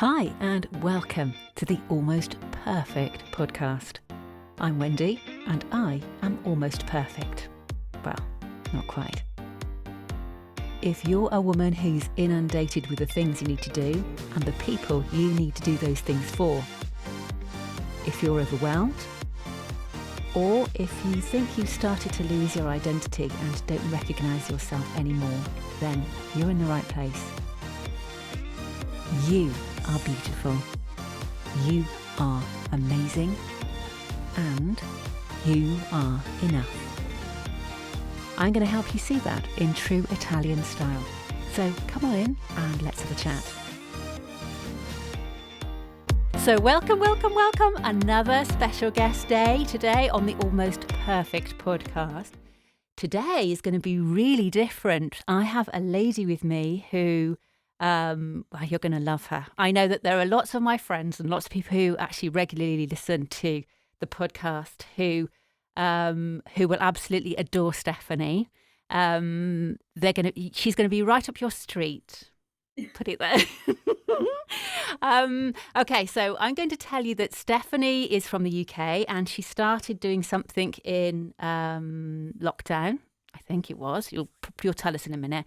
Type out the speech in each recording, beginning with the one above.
Hi and welcome to the Almost Perfect podcast. I'm Wendy and I am almost perfect. Well, not quite. If you're a woman who's inundated with the things you need to do and the people you need to do those things for, if you're overwhelmed, or if you think you've started to lose your identity and don't recognise yourself anymore, then you're in the right place. You are beautiful, you are amazing, and you are enough. I'm going to help you see that in true Italian style. So come on in and let's have a chat. So welcome. Another special guest day today on the Almost Perfect podcast. Today is going to be really different. I have a lady with me who well, you're going to love her. I know that there are lots of my friends and lots of people who actually regularly listen to the podcast who will absolutely adore Stephanie. She's going to be right up your street. Put it there. Okay, so I'm going to tell you that Stephanie is from the UK and she started doing something in lockdown. I think it was. You'll tell us in a minute,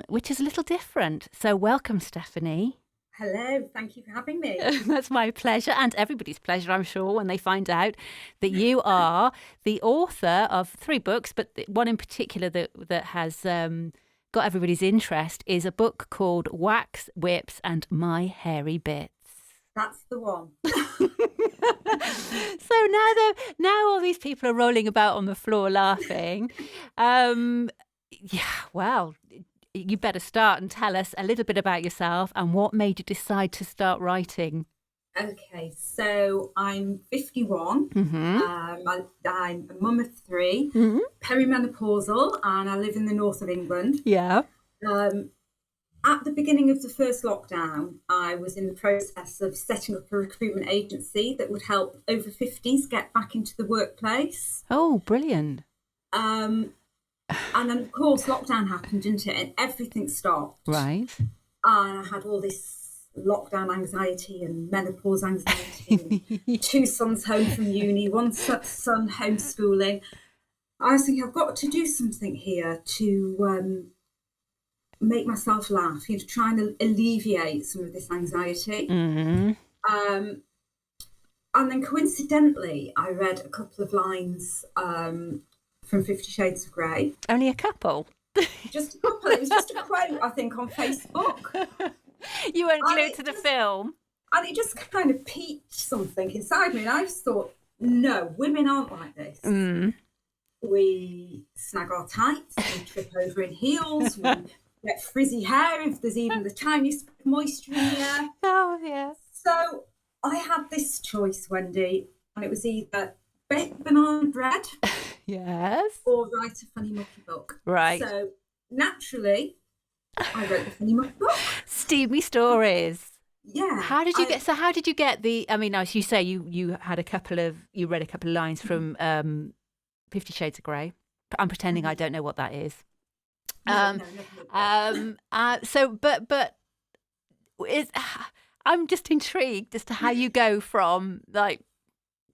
which is a little different. So welcome, Stephanie. Hello, thank you for having me. That's my pleasure and everybody's pleasure, I'm sure, when they find out that you are the author of 3 books, but one in particular that has got everybody's interest is a book called Wax, Whips and My Hairy Bits. That's the one. So now all these people are rolling about on the floor laughing. Well, you better start and tell us a little bit about yourself and what made you decide to start writing. Okay, so I'm 51. Mm-hmm. I'm a mum of 3, perimenopausal, and I live in the north of England. Yeah. At the beginning of the first lockdown, I was in the process of setting up a recruitment agency that would help over 50s get back into the workplace. Oh, brilliant. And then, of course, lockdown happened, didn't it? And everything stopped. Right. And I had all this lockdown anxiety and menopause anxiety. And 2 sons home from uni, 1 son homeschooling. I was thinking, I've got to do something here to make myself laugh, to try and alleviate some of this anxiety. Mm-hmm. And then coincidentally, I read a couple of lines from 50 Shades of Grey. Only a couple? Just a couple. It was just a quote, I think, on Facebook. You weren't glued to the film. And it just kind of piqued something inside me. And I just thought, no, women aren't like this. Mm. We snag our tights, we trip over in heels, we get frizzy hair if there's even the tiniest moisture in the air. Oh, yes. So I had this choice, Wendy, and it was either bake banana bread Yes. or write a funny mucky book. Right. So naturally, I wrote the funny mucky book. Steamy stories. Yeah. How did you get the, I mean, as you say, you read a couple of lines from 50 Shades of Grey. I'm pretending I don't know what that is. No. I'm just intrigued as to how you go from like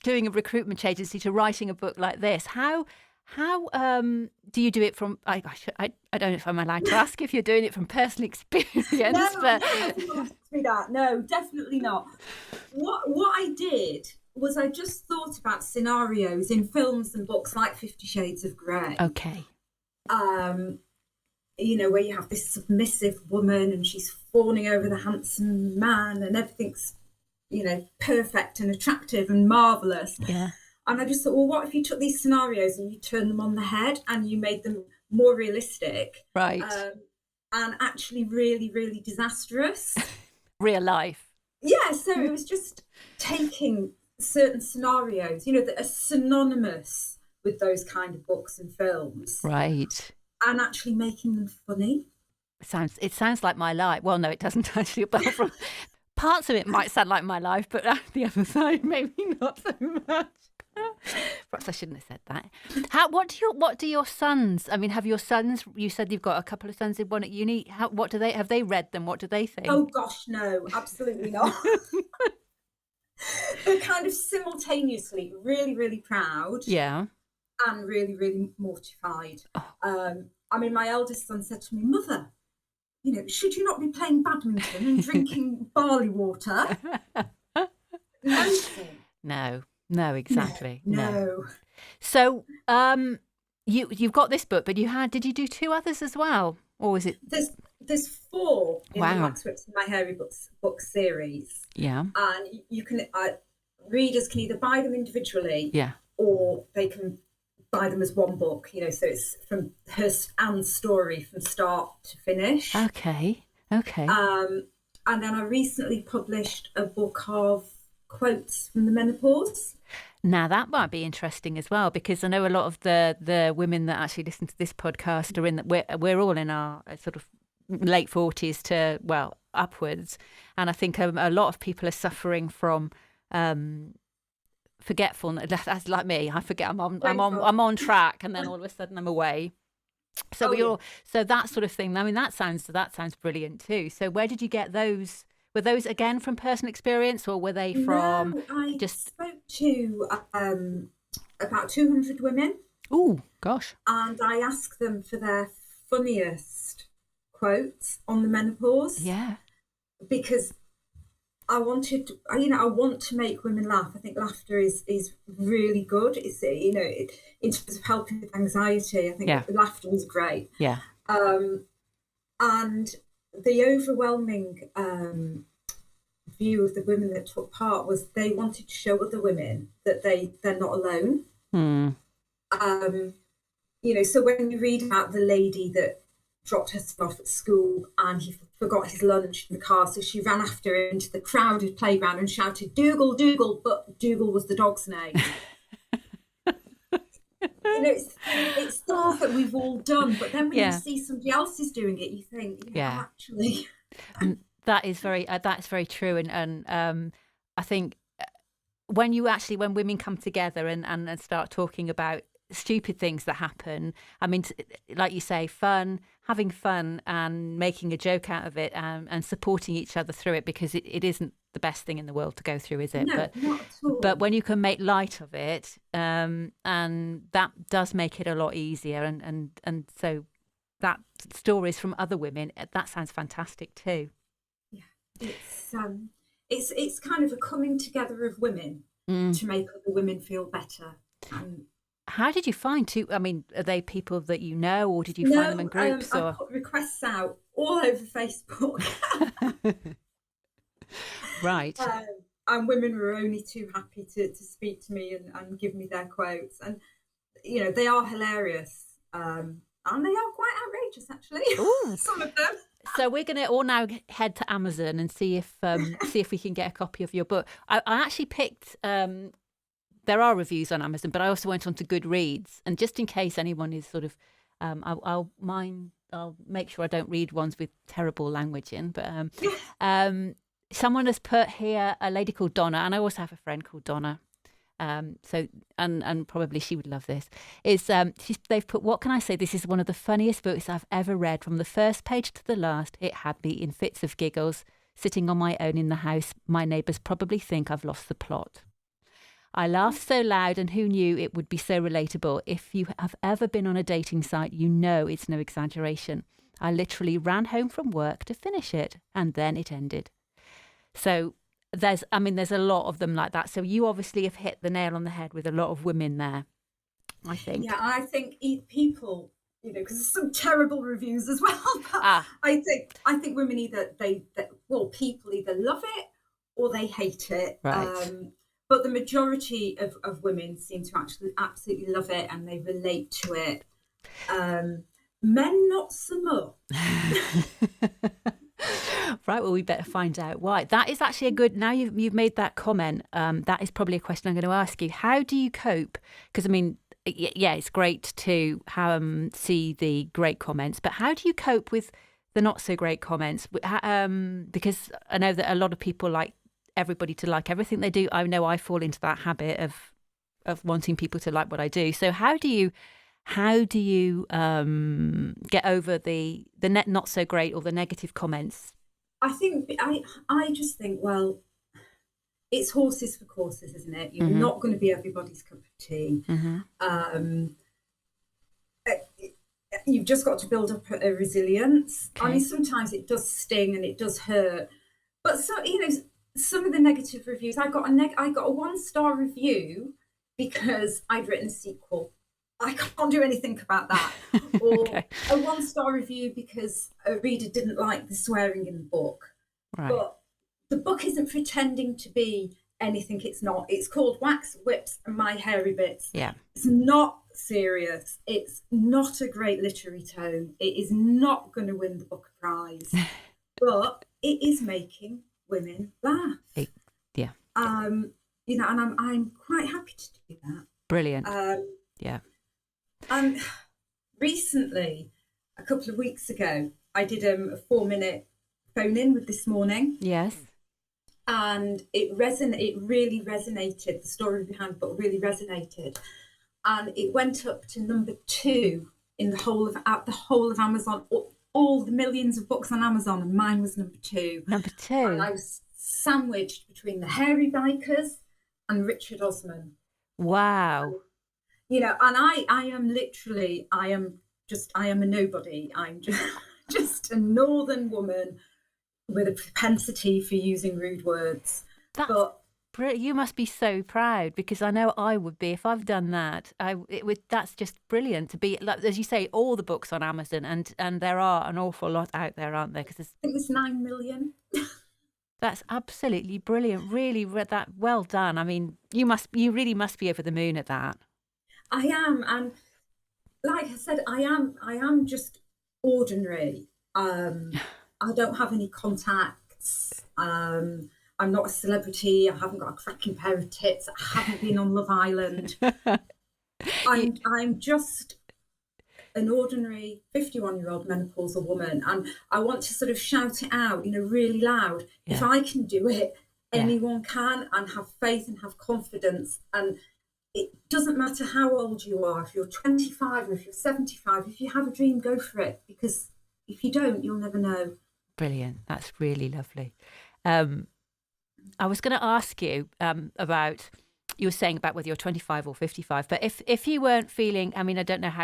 doing a recruitment agency to writing a book like this. How do you do it from? I don't know if I'm allowed to ask if you're doing it from personal experience. No, ask me that. No, definitely not. What I did was I just thought about scenarios in films and books like 50 Shades of Grey. Okay. Where you have this submissive woman and she's fawning over the handsome man and everything's, perfect and attractive and marvellous. Yeah. And I just thought, well, what if you took these scenarios and you turned them on the head and you made them more realistic? Right. And actually really, really disastrous. Real life. Yeah, so it was just taking certain scenarios, that are synonymous with those kind of books and films. Right. And actually making them funny. It sounds like my life. Well, no, it doesn't actually. Apart from parts of it might sound like my life, but the other side maybe not so much. Perhaps I shouldn't have said that. What do your sons? I mean, have your sons? You said you've got a couple of sons in one at uni. What do they have? They read them? What do they think? Oh gosh, no, absolutely not. They're kind of simultaneously really, really proud. Yeah. And really, really mortified. Oh. I mean, my eldest son said to me, "Mother, should you not be playing badminton and drinking barley water?" No, exactly. No. So, you've got this book, but did you do 2 others as well, or is it? There's 4 in Wow. the Wax Whips in My Hairy book series. Yeah. And you can readers can either buy them individually, yeah, or they can buy them as one book. So it's from Anne's story from start to finish. Okay. And then I recently published a book of quotes from the Menopause. Now that might be interesting as well, because I know a lot of the women that actually listen to this podcast are we're all in our sort of late 40s to upwards, and I think a lot of people are suffering from forgetfulness. That's like me. I forget I'm on track, and then all of a sudden I'm away. So so that sort of thing. I mean, that sounds brilliant too. So where did you get those? Were those again from personal experience, or were they from? No, I spoke to about 200 women. Oh gosh! And I asked them for their funniest quotes on the menopause. Yeah, because I want to make women laugh. I think laughter is really good. It's in terms of helping with anxiety. I think laughter is great. Yeah. And the overwhelming view of the women that took part was they wanted to show other women that they're not alone. So when you read about the lady that dropped her son off at school and he forgot his lunch in the car, so she ran after him into the crowded playground and shouted, "Dougal, Dougal," but Dougal was the dog's name. It's stuff that we've all done, but then when you see somebody else is doing it, you think, actually. That's very true, and I think when women come together and start talking about stupid things that happen, I mean, like you say, having fun and making a joke out of it, and supporting each other through it, because it isn't the best thing in the world to go through, is it? No, not at all. But when you can make light of it, and that does make it a lot easier, and so that stories from other women, that sounds fantastic too. Yeah, it's kind of a coming together of women to make other women feel better. How did you find I mean, are they people that you know, or did you find them in groups? I put requests out all over Facebook. Right. And women were only too happy to speak to me and give me their quotes. And, they are hilarious. And they are quite outrageous, actually. Some of them. So we're going to all now head to Amazon and see if we can get a copy of your book. I actually picked... there are reviews on Amazon, but I also went on to Goodreads, and just in case anyone is sort of, I'll make sure I don't read ones with terrible language in. But someone has put here a lady called Donna, and I also have a friend called Donna. So probably she would love this. They've put, what can I say? This is one of the funniest books I've ever read. From the first page to the last, it had me in fits of giggles. Sitting on my own in the house, my neighbours probably think I've lost the plot. I laughed so loud, and who knew it would be so relatable? If you have ever been on a dating site, you know it's no exaggeration. I literally ran home from work to finish it, and then it ended. So there's a lot of them like that. So you obviously have hit the nail on the head with a lot of women there, I think. Yeah, I think people, because there's some terrible reviews as well. But I think women people either love it or they hate it. Right. But the majority of women seem to actually absolutely love it, and they relate to it. Men, not so much. Right, well, we better find out why. That is actually a good... Now you've made that comment, that is probably a question I'm going to ask you. How do you cope? Because, I mean, yeah, it's great to see the great comments, but how do you cope with the not so great comments? Because I know that a lot of people like everybody to like everything they do. I know I fall into that habit of of wanting people to like what I do. So how do you get over the net not so great or the negative comments? I think I just think, well, it's horses for courses, isn't it? You're Mm-hmm. not going to be everybody's cup of tea. Mm-hmm. You've just got to build up a resilience. Okay. I mean, sometimes it does sting and it does hurt, but so some of the negative reviews. I got a 1-star review because I'd written a sequel. I can't do anything about that. Or Okay. a 1-star review because a reader didn't like the swearing in the book. Right. But the book isn't pretending to be anything it's not. It's called Wax, Whips and My Hairy Bits. Yeah. It's not serious. It's not a great literary tome. It is not going to win the Booker Prize. But it is making women laugh. Yeah. And I'm quite happy to do that. Brilliant. Yeah. And recently, a couple of weeks ago, I did a 4-minute phone in with This Morning. Yes. And it really resonated. The story behind the book really resonated, and it went up to number 2 in the whole of Amazon. All the millions of books on Amazon, and mine was number 2. Number 2. And I was sandwiched between the Hairy Bikers and Richard Osman. Wow. And I am a nobody. I'm just a northern woman with a propensity for using rude words. You must be so proud, because I know I would be if I've done that. That's just brilliant to be, like, as you say, all the books on Amazon, and there are an awful lot out there, aren't there? Because I think there's 9 million. That's absolutely brilliant. Really, well done. I mean, you really must be over the moon at that. I am, and like I said, I am just ordinary. I don't have any contacts. I'm not a celebrity. I haven't got a cracking pair of tits. I haven't been on Love Island. I'm just an ordinary 51-year-old menopausal woman, and I want to sort of shout it out, really loud. Yeah. If I can do it, anyone can, and have faith and have confidence. And it doesn't matter how old you are, if you're 25 or if you're 75, if you have a dream, go for it, because if you don't, you'll never know. Brilliant. That's really lovely. I was going to ask you about, you were saying about whether you're 25 or 55, but if you weren't feeling, I mean, I don't know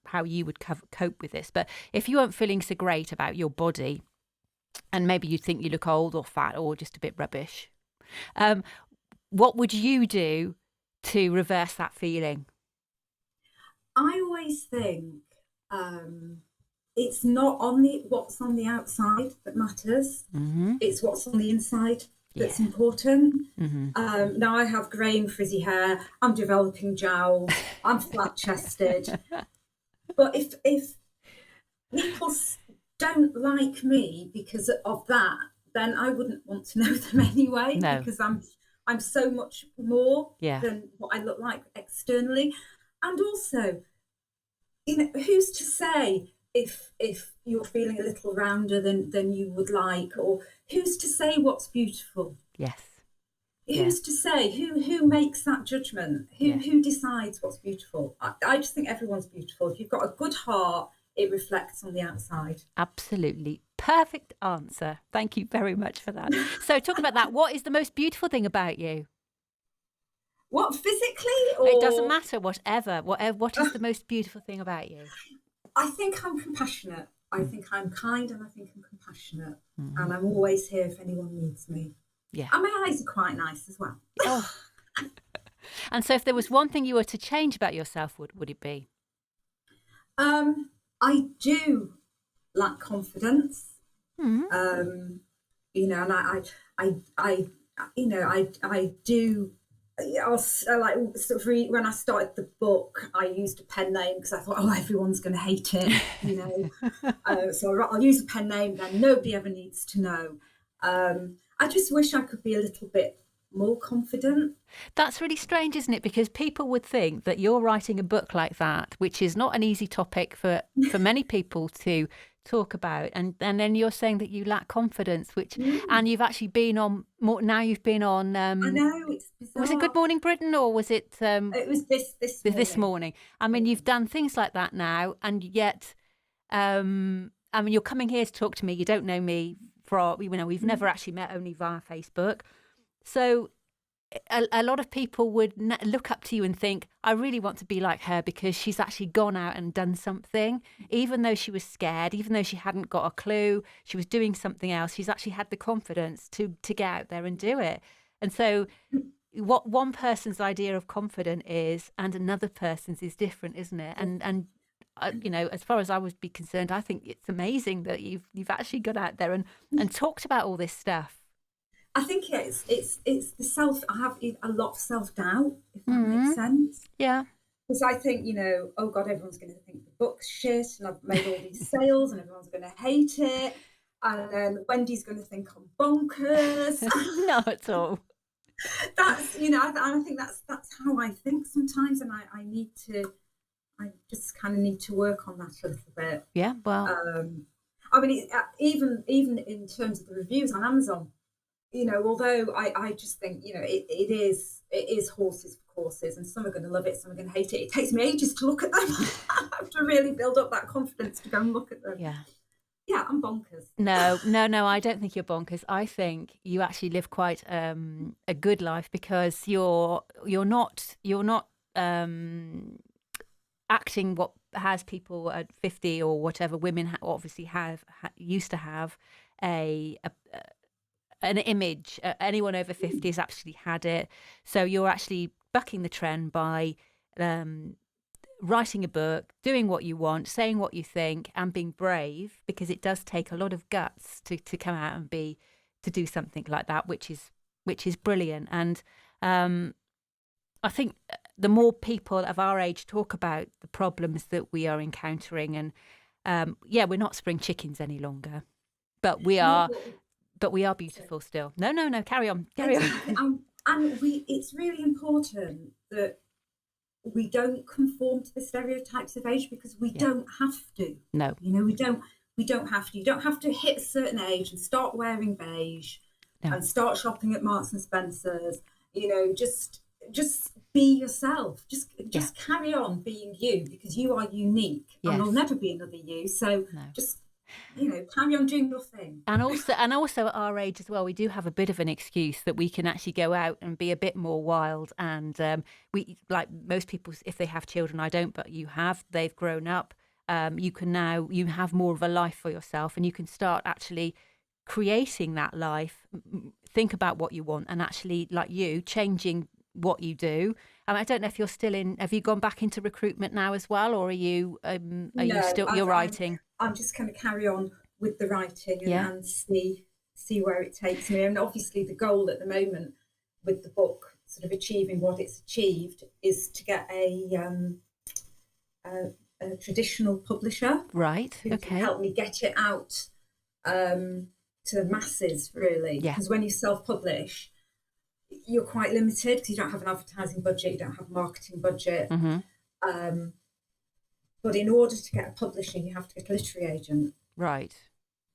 how you would cope with this, but if you weren't feeling so great about your body, and maybe you think you look old or fat or just a bit rubbish, what would you do to reverse that feeling? I always think it's not what's on the outside that matters. Mm-hmm. It's what's on the inside that's important. Mm-hmm. Now I have grey and frizzy hair. I'm developing jowls. I'm flat-chested. But if people don't like me because of that, then I wouldn't want to know them anyway. No. Because I'm so much more than what I look like externally. And also, who's to say if you're feeling a little rounder than you would like, or who's to say what's beautiful? Yes. Who's to say? Who makes that judgment? Who decides what's beautiful? I just think everyone's beautiful. If you've got a good heart, it reflects on the outside. Absolutely. Perfect answer. Thank you very much for that. So talking about that, what is the most beautiful thing about you? What, physically? Or... It doesn't matter, whatever. What is the most beautiful thing about you? I think I'm compassionate. I think I'm kind, and I think I'm compassionate. Mm-hmm. And I'm always here if anyone needs me. Yeah. And my eyes are quite nice as well. Oh. And so if there was one thing you were to change about yourself, what would it be? I do lack confidence. Mm-hmm. And I do. When I started the book, I used a pen name because I thought, everyone's going to hate it, so I'll use a pen name, then nobody ever needs to know. I just wish I could be a little bit more confident. That's really strange, isn't it? Because people would think that you're writing a book like that, which is not an easy topic for many people to talk about, and then you're saying that you lack confidence, which and you've actually been on more now. You've been on. I know, it's Was it Good Morning Britain, or was it? It was this morning. I mean, you've done things like that now, and yet, I mean, you're coming here to talk to me. You don't know me we've never actually met, only via Facebook. So a lot of people would look up to you and think, I really want to be like her because she's actually gone out and done something, even though she was scared, even though she hadn't got a clue, she was doing something else. She's actually had the confidence to get out there and do it. And so what one person's idea of confident is and another person's is different, isn't it? And as far as I would be concerned, I think it's amazing that you've actually got out there and talked about all this stuff. I think it's the self. I have a lot of self-doubt, if that makes sense. Yeah. Because I think, oh God, everyone's going to think the book's shit, and I've made all these sales, and everyone's going to hate it, and then Wendy's going to think I'm bonkers. Not at all. That's and I think that's how I think sometimes, and I just kind of need to work on that a little bit. Yeah. Well. I mean, even in terms of the reviews on Amazon. Although I just think, it is horses for courses, and some are going to love it, some are going to hate it. It takes me ages to look at them. I have to really build up that confidence to go and look at them. Yeah, I'm bonkers. No, I don't think you're bonkers. I think you actually live quite a good life because you're not acting what has people at 50 or whatever. Women obviously used to have an image. Anyone over 50 has actually had it. So you're actually bucking the trend by writing a book, doing what you want, saying what you think, and being brave, because it does take a lot of guts to come out and to do something like that, which is brilliant. And I think the more people of our age talk about the problems that we are encountering, and we're not spring chickens any longer, but we are. But we are beautiful still. No, carry on. And it's really important that we don't conform to the stereotypes of age, because we don't have to. No. We don't have to. You don't have to hit a certain age and start wearing beige and start shopping at Marks and Spencer's. Just be yourself. Just carry on being you, because you are unique, and there'll never be another you. So just carry on doing your thing. And also at our age as well, we do have a bit of an excuse that we can actually go out and be a bit more wild. And we, like most people, if they have children, I don't, but they've grown up. You have more of a life for yourself, and you can start actually creating that life. Think about what you want, and actually, like you, changing what you do. I don't know if you're still have you gone back into recruitment now as well, or are you you still you're writing? I'm just going to carry on with the writing and see where it takes me. And obviously the goal at the moment with the book, sort of achieving what it's achieved, is to get a traditional publisher. Right. Who can help me get it out to the masses, really. Because when you self-publish, you're quite limited because you don't have an advertising budget, you don't have a marketing budget. Mm-hmm. But in order to get a publisher, you have to get a literary agent. Right.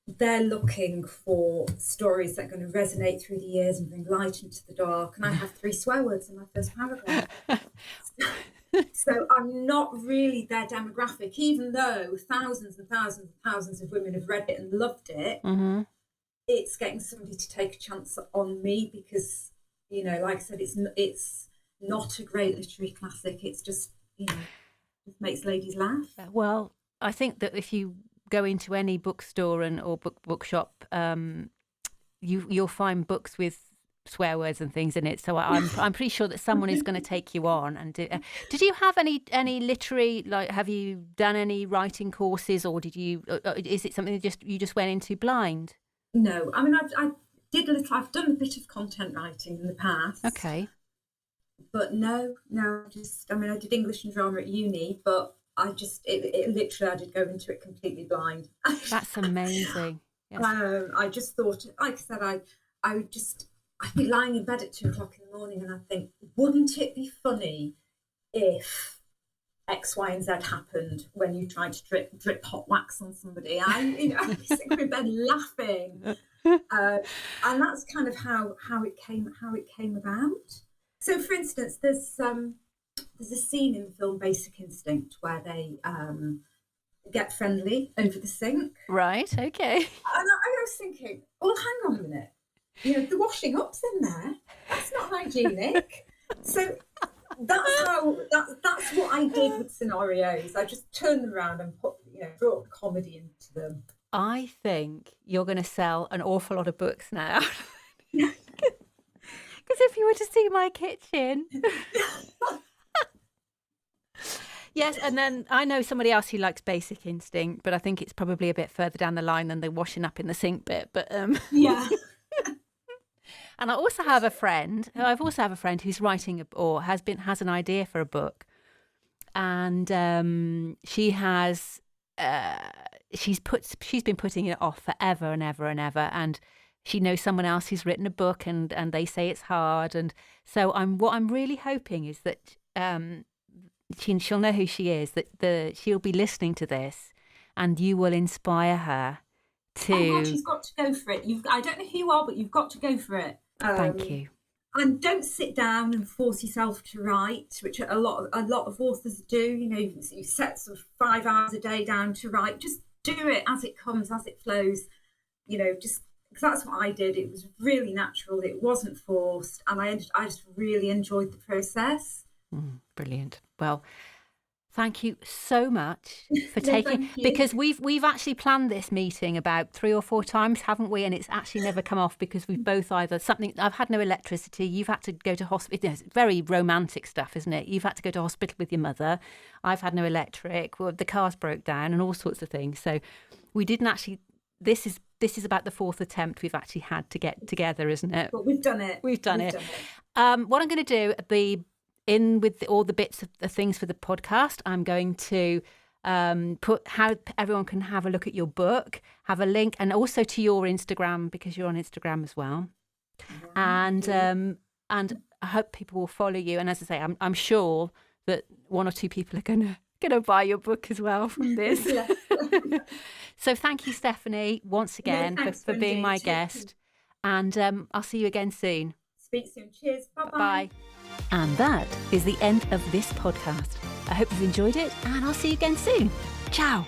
They're looking for stories that are going to resonate through the years and bring light into the dark. And I have 3 swear words in my first paragraph. So I'm not really their demographic, even though thousands and thousands and thousands of women have read it and loved it. Mm-hmm. It's getting somebody to take a chance on me because, like I said, it's not a great literary classic. It's just, it makes ladies laugh. Well, I think that if you go into any bookstore or bookshop, you'll find books with swear words and things in it. So I'm pretty sure that someone is going to take you on and do. Did you have any literary, like, have you done any writing courses, or did you? Is it something that you just went into blind? No, I mean I've done a bit of content writing in the past. Okay. But no, I did English and drama at uni, but I did go into it completely blind. That's amazing. Yes. I just thought, like I said, I'd be lying in bed at 2:00 in the morning and I'd think, wouldn't it be funny if X, Y, and Z happened when you tried to drip hot wax on somebody? I'd be sitting in bed laughing. And that's kind of how it came about. So, for instance, there's a scene in the film Basic Instinct where they get friendly over the sink. Right, okay. And I was thinking, well, hang on a minute. The washing up's in there. That's not hygienic. So that's what I did with scenarios. I just turned them around and brought the comedy into them. I think you're going to sell an awful lot of books now. Because if you were to see my kitchen. Yes, and then I know somebody else who likes Basic Instinct, but I think it's probably a bit further down the line than the washing up in the sink bit. But yeah. And I've also have a friend who's writing or has an idea for a book, and she's been putting it off forever and ever and ever, and she knows someone else who's written a book, and they say it's hard, and so what I'm really hoping is that she'll know who she is, that she'll be listening to this, and you will inspire her to. Oh God, she's got to go for it. I don't know who you are, but you've got to go for it. Thank you. And don't sit down and force yourself to write, which a lot of authors do. You set sort of 5 hours a day down to write. Just do it as it comes, as it flows. Just because that's what I did. It was really natural. It wasn't forced, and I just really enjoyed the process. Brilliant. Well, thank you so much for taking, because we've actually planned this meeting about 3 or 4 times, haven't we? And it's actually never come off because we've both either I've had no electricity, you've had to go to hospital. It's very romantic stuff, isn't it? You've had to go to hospital with your mother. I've had no electric. Well, the car's broke down and all sorts of things. So we didn't actually. This is about the 4th attempt we've actually had to get together, isn't it? But we've done it. We've done it. What I'm going to do with all the bits of the things for the podcast, I'm going to put how everyone can have a look at your book, have a link, and also to your Instagram, because you're on Instagram as well. And I hope people will follow you. And as I say, I'm sure that 1 or 2 people are gonna buy your book as well from this. So thank you, Stephanie, once again for being my guest. And I'll see you again soon. Speak soon. Cheers. Bye-bye. Bye. And that is the end of this podcast. I hope you've enjoyed it, and I'll see you again soon. Ciao.